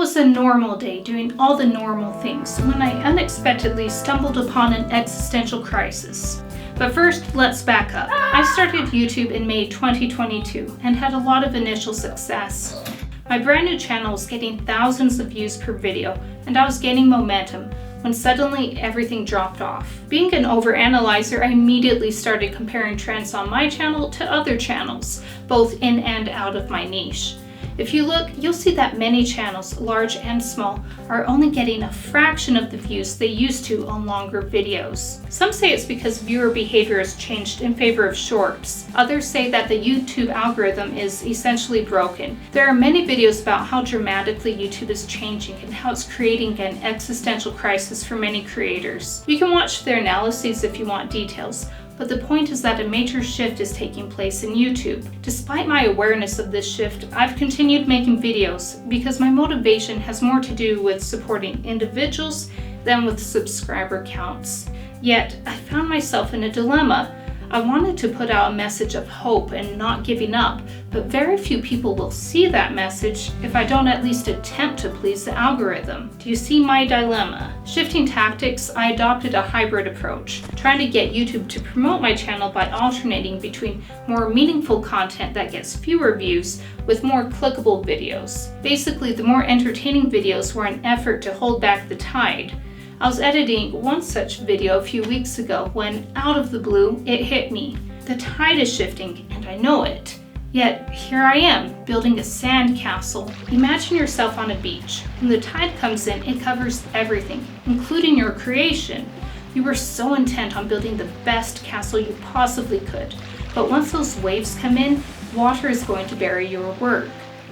was a normal day doing all the normal things when I unexpectedly stumbled upon an existential crisis. But first, let's back up. I started YouTube in May 2022 and had a lot of initial success. My brand new channel was getting thousands of views per video, and I was gaining momentum when suddenly everything dropped off. Being an overanalyzer, I immediately started comparing trends on my channel to other channels, both in and out of my niche. If you look, you'll see that many channels, large and small, are only getting a fraction of the views they used to on longer videos. Some say it's because viewer behavior has changed in favor of shorts. Others say that the YouTube algorithm is essentially broken. There are many videos about how dramatically YouTube is changing and how it's creating an existential crisis for many creators. You can watch their analyses if you want details, but the point is that a major shift is taking place in YouTube. Despite my awareness of this shift, I've continued making videos because my motivation has more to do with supporting individuals than with subscriber counts. Yet, I found myself in a dilemma. I wanted to put out a message of hope and not giving up, but very few people will see that message if I don't at least attempt to please the algorithm. Do you see my dilemma? Shifting tactics, I adopted a hybrid approach, trying to get YouTube to promote my channel by alternating between more meaningful content that gets fewer views with more clickable videos. Basically, the more entertaining videos were an effort to hold back the tide. I was editing one such video a few weeks ago when, out of the blue, it hit me. The tide is shifting, and I know it. Yet, here I am, building a sand castle. Imagine yourself on a beach. When the tide comes in, it covers everything, including your creation. You were so intent on building the best castle you possibly could. But once those waves come in, water is going to bury your work.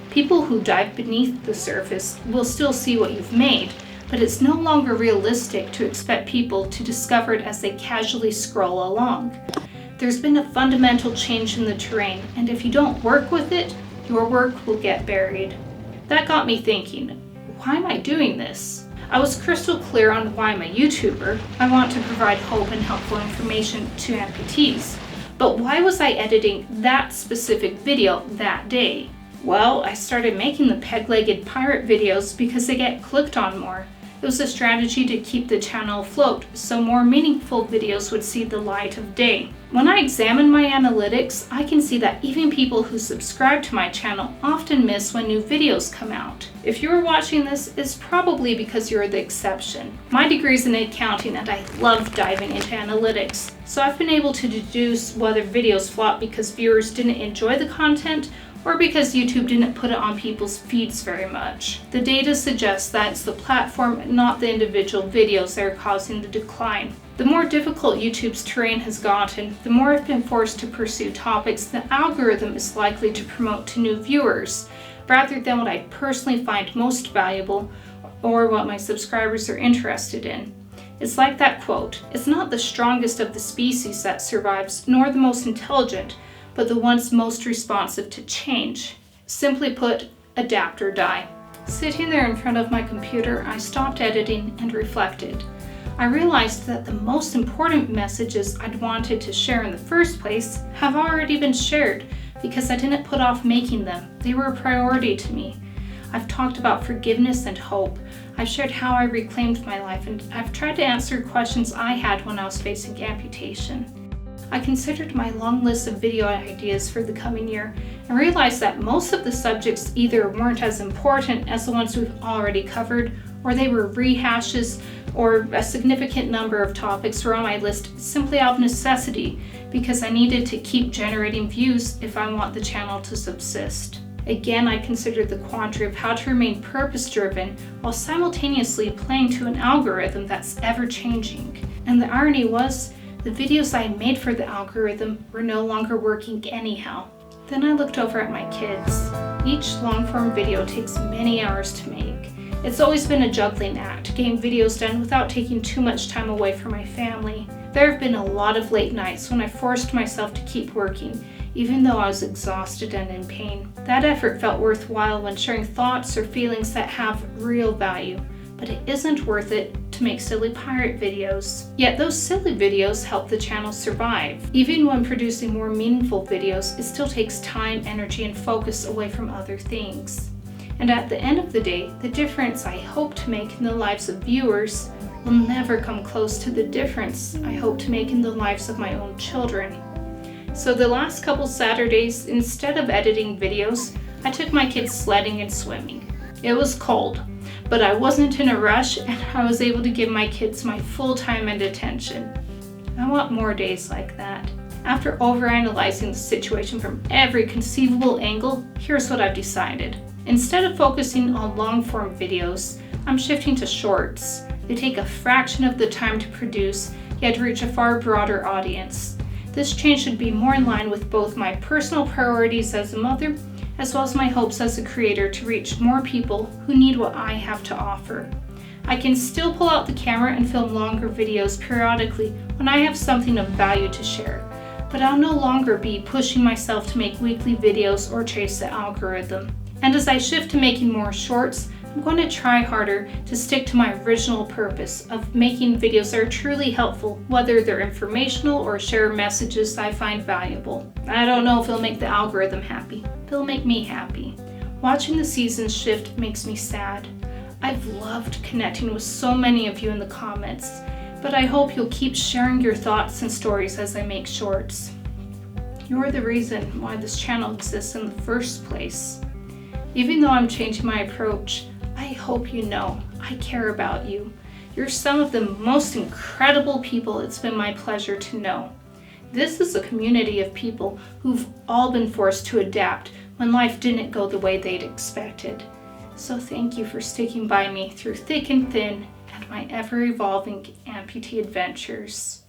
People who dive beneath the surface will still see what you've made, but it's no longer realistic to expect people to discover it as they casually scroll along. There's been a fundamental change in the terrain, and if you don't work with it, your work will get buried. That got me thinking, why am I doing this? I was crystal clear on why I'm a YouTuber. I want to provide hope and helpful information to amputees. But why was I editing that specific video that day? Well, I started making the peg-legged pirate videos because they get clicked on more. It was a strategy to keep the channel afloat, so more meaningful videos would see the light of day. When I examine my analytics, I can see that even people who subscribe to my channel often miss when new videos come out. If you are watching this, it's probably because you're the exception. My degree is in accounting and I love diving into analytics, so I've been able to deduce whether videos flop because viewers didn't enjoy the content or because YouTube didn't put it on people's feeds very much. The data suggests that it's the platform, not the individual videos that are causing the decline. The more difficult YouTube's terrain has gotten, the more I've been forced to pursue topics the algorithm is likely to promote to new viewers, rather than what I personally find most valuable or what my subscribers are interested in. It's like that quote, "It's not the strongest of the species that survives, nor the most intelligent, but the ones most responsive to change. Simply put, adapt or die." Sitting there in front of my computer, I stopped editing and reflected. I realized that the most important messages I'd wanted to share in the first place have already been shared because I didn't put off making them. They were a priority to me. I've talked about forgiveness and hope. I've shared how I reclaimed my life, and I've tried to answer questions I had when I was facing amputation. I considered my long list of video ideas for the coming year and realized that most of the subjects either weren't as important as the ones we've already covered, or they were rehashes, or a significant number of topics were on my list simply out of necessity because I needed to keep generating views if I want the channel to subsist. Again, I considered the quandary of how to remain purpose-driven while simultaneously playing to an algorithm that's ever-changing. And the irony was, the videos I made for the algorithm were no longer working anyhow. Then I looked over at my kids. Each long-form video takes many hours to make. It's always been a juggling act, getting videos done without taking too much time away from my family. There have been a lot of late nights when I forced myself to keep working, even though I was exhausted and in pain. That effort felt worthwhile when sharing thoughts or feelings that have real value, but it isn't worth it to make silly pirate videos. Yet those silly videos help the channel survive. Even when producing more meaningful videos, it still takes time, energy, and focus away from other things. And at the end of the day, the difference I hope to make in the lives of viewers will never come close to the difference I hope to make in the lives of my own children. So the last couple Saturdays, instead of editing videos, I took my kids sledding and swimming. It was cold, but I wasn't in a rush and I was able to give my kids my full time and attention. I want more days like that. After overanalyzing the situation from every conceivable angle, here's what I've decided. Instead of focusing on long-form videos, I'm shifting to shorts. They take a fraction of the time to produce, yet reach a far broader audience. This change should be more in line with both my personal priorities as a mother, as well as my hopes as a creator to reach more people who need what I have to offer. I can still pull out the camera and film longer videos periodically when I have something of value to share, but I'll no longer be pushing myself to make weekly videos or chase the algorithm. And as I shift to making more shorts, I'm going to try harder to stick to my original purpose of making videos that are truly helpful, whether they're informational or share messages I find valuable. I don't know if it'll make the algorithm happy, but it'll make me happy. Watching the seasons shift makes me sad. I've loved connecting with so many of you in the comments, but I hope you'll keep sharing your thoughts and stories as I make shorts. You're the reason why this channel exists in the first place. Even though I'm changing my approach, I hope you know I care about you. You're some of the most incredible people it's been my pleasure to know. This is a community of people who've all been forced to adapt when life didn't go the way they'd expected. So thank you for sticking by me through thick and thin and my ever-evolving amputee adventures.